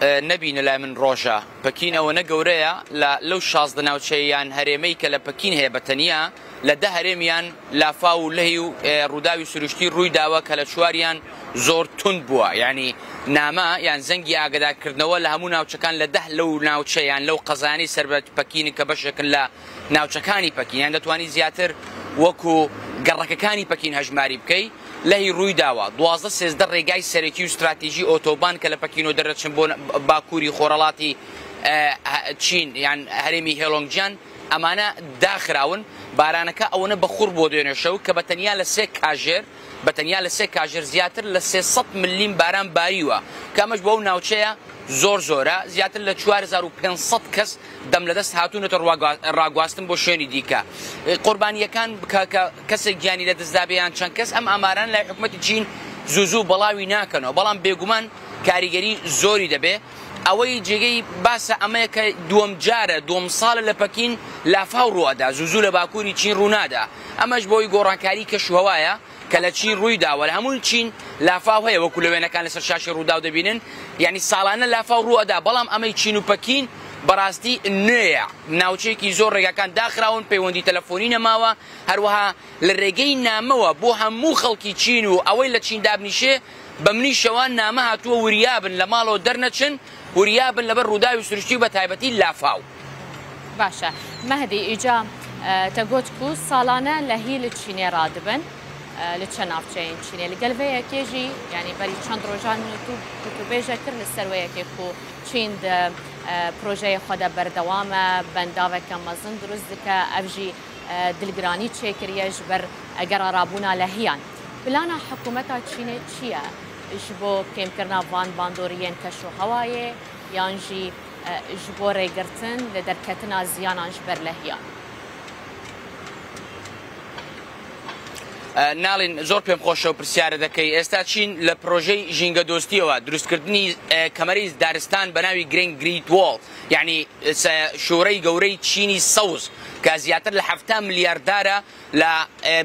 نبینە لای من ڕۆژە پەکین ئەوەنە گەورەیە لەو 16 ناوچەیان هەرێمەی کە لە پەکین هەیە بەتەنیا لە 10 هەرێمیان لافاو و لەهی و ڕووداوی سروشتی ڕووی داوە کە لە چواریان زۆر تند بووە، یعنی نامە یان زەنگی ئاگادارکردنەوە لە هەموو ناوچەکان لە 10 لەو ناوچەیان لەو قەزانی سەربەت پەکین کە بەشێکن لە ناوچەکانی پەکین یان دەتوانی زیاتر وەکو گەڕەکەکانی پەکین هەژماری بکەی لەهی ڕووی داوە 12 ڕێگای سەرەکی و استراتیژی ئۆتۆبان کە لە پەکینۆ دەرەچن بۆ باکووری خۆرەڵاتی چین یان هەرێمی هێڵۆنگجیان ئەمانە داخراون بارانەکە ئەوەنە بەخوڕ بۆ دوێنێ شەو کە بەتەنیا لە سێ کاژێر زیاتر لە 300 ملیم باران باریوە کامەش بۆ ئەو ناوچەیە زۆرە زیاتر لە 4500 کەس دەم لەدەست هاتوونەتە ڕاگواستن بۆ شوێنی دیکە قوربانیەکان کەسێک گیانی لە دەستدابیان چەند کەس ئەم ئاماران لای حکومەتی چین زوو بەڵاوی ناکەنەوە بەڵام بێگومان کاریگەری زۆری دەبێ ئەوەی جێگەی باسە ئەمەیە کە دووەم ساڵە لە پەکین لافاو ڕوەدا زوو لە باکووری چین ڕوونادا ئەمەش بۆی گۆڕانکاری کەشوهەوایە کە لە چین ڕووی داوە لە هەموو چین لافاو هەیە وەکو لەوێنەکان لەسەر شاشی ڕوودا دەبینن یعنی ساڵانە لافاو ڕوەدا بەڵام ئەمەی چین و پەکین بەڕاستی نوێیە ناوچەیەکی زۆر ڕێگاکان داخراون پەیوەندی تەلەفۆنی نەماوە هەروەها لە ڕێگەی نامەوە بۆ هەموو خەڵکی چین و ئەوەی لە چین دابنیشێ بە منیشەوە نامە هاتووە وریابن لە ماڵەوە دەرنەچن وریابن لەبەر ڕووداوی سروشتی و بە تایبەتی لافاو. باشە مەهدی ئیجا تەگوتکو ساڵانە لە هی لە چینێ ڕادبن لە چەند ناوچەیەن چینێ لەگەڵ وەیەکێژی ینی بەری چەند ڕۆژان توتوبێژە کرد لە سەر وەیەکێک و چین پرۆژەیە خۆدا بەردەوامە بەنداوێکە مەزن دروست دکە ئەڤژی دلگرانی چێکریەش بەر ئەگەڕ ڕابوونا لە هیان پلانە حکوومەتە چینێ چییە؟ ji bo kêmkirina van bandoriyên keşûhewayê yan jî ji bo rêgirtin li derketina ziyanan ji ber lehiyan. ناڵین زۆر پێم خۆشە و پرسیارە دەکەی ئێستا چین لە پرۆژەی ژینگە دۆستیەوە دروستکردنی کەمەری دارستان بە ناوی گرنگ گریت وۆڵ یعنی شۆرەی گەورەی چینی سەوز کە زیاتر لە 7 ملیارددارە لە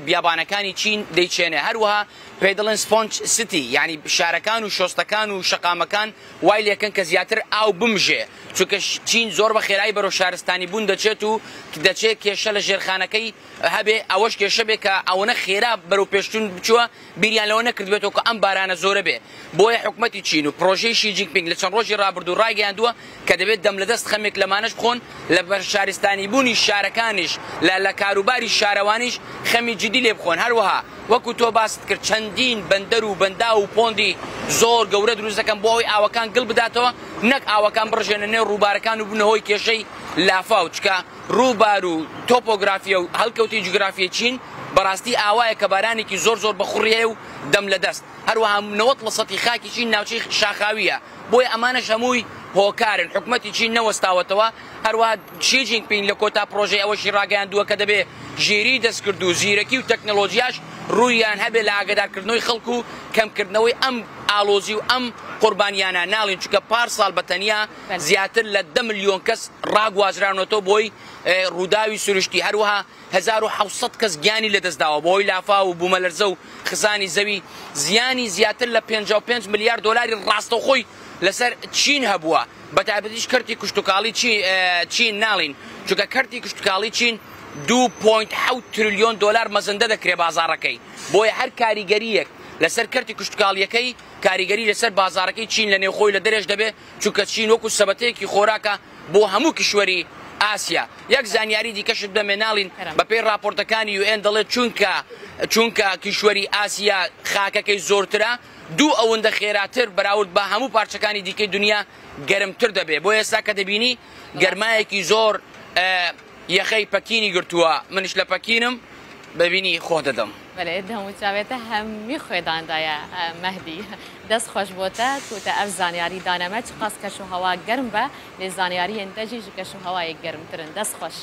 بیابانەکانی چین دەیچێنێ هەروەها پێی دەڵێن سپۆنج سیتی یعنی شارەکان و شۆستەکان و شەقامەکان وای لێکن کە زیاتر ئاو بمژێ چونکە چین زۆر بە خێرایی بەرەو شارستانی بوون دەچێت و دەچێت کێشە لە ژێرخانەکەی هەبێ ئەوەش کێشە بێ کە ئەوەنە خێرا بەرەو پێشتون بچووە بیریان لەوە نەکردبێتەوە کە ئەم بارانە زۆرە بێ بۆیە حکومەتی چین و پرۆژەی شی جینپینگ لە چەند ڕۆژی ڕابردوو ڕایگەیاندووە کە دەبێت دەم لەدەست خەمێک لەمانەش بخۆن لە بەر شارستانی بوونی شارەکانیش لە کاروباری شارەوانیش خەمی جدی لێ بخۆن هەروەها وەکو تۆ باست کرد چەندین بەندەر و بەندا و پۆندی زۆر گەورە دروست دەکەن بۆ ئەوەی ئاوەکان گڵ بداتەوە نەک ئاوەکان بڕژێنە نێو ڕووبارەکان و بنەهۆی کێشەی لافاو چکە ڕووبار و تۆپۆگرافیە و هەڵکەوتی جوگرافیە چین بەڕاستی ئاوایە کە بارانێکی زۆر بەخوڕیە و دەم لەدەست هەروەها 90% خاکی چین ناوچەی شاخاویە بۆیە ئەمانەش هەمووی هۆکارن حکومەتی چین نەوەستاوەتەوە هەروەها شی جینپینگ لە کۆتا پرۆژەی ئەوەشی ڕاگەیاندووە کە دەبێ ژێری دەستکرد و زیرەکی و تەکنەلۆژیاش ڕوویان هەبێ لە ئاگادارکردنەوەی خەڵکو و کەمکردنەوەی ئەم ئالۆزی و ئەم قوربانیانە ناڵین چونکە پارساڵ بەتەنیا زیاتر لە 10 ملیۆن کەس ڕاگوازرانەوە بۆی ڕووداوی سروشتی هەروەها 1700 کەس گیانی لەدەستداوە بۆی لافا و بوومەلەرزە و خزانی زەوی زیانی زیاتر لە 55 ملیار دۆلاری ڕاستەوخۆی لەسەر چین هەبووە بەتایبەتیش کەرتی کشتتوکاڵی چین ناڵین چونکە کەرتی کشتتوکاڵی چین 2.7 تریلیۆن دۆلار مەزەندە دەکرێت بازاڕەکەی بۆیە هەر کاریگەریەک لەسەر کەرتی کشتتوکاڵیەکەی کاریگەری لەسەر بازارەکەی چین لە نێوخۆی لە دەرێش دەبێت چونکە چین وەکو سەبەتەیەکی خۆراکە بۆ هەموو کشوەری ئاسیا یەک زانیاری دیکەشت بەمێ ناڵین بەپێی راپۆرتەکانی UN دەڵێت چونکە کشوەری ئاسیا خاکەکەی زۆرترە دوو ئەوەندە خێراتر بەراورد بە هەموو پارچەکانی دیکەی دنیا گەرمتر دەبێت بۆ ئێستا کە دەبینی گەرمایەکی زۆر یەخەی پەکینی گرتووە منش لە پەکینم ببینی خۆ دەدەم بەێ دەموو چاوێتە هەمی خۆێداندایە مەهدی دەست خۆش بۆتە کوتە ئەف زانیاری دانەمە چ قاس کەشوهەوا گەرم بە لێ زانیاری ئەندەژی ژ کەشوهەوایە گەرمترن دەست خۆش.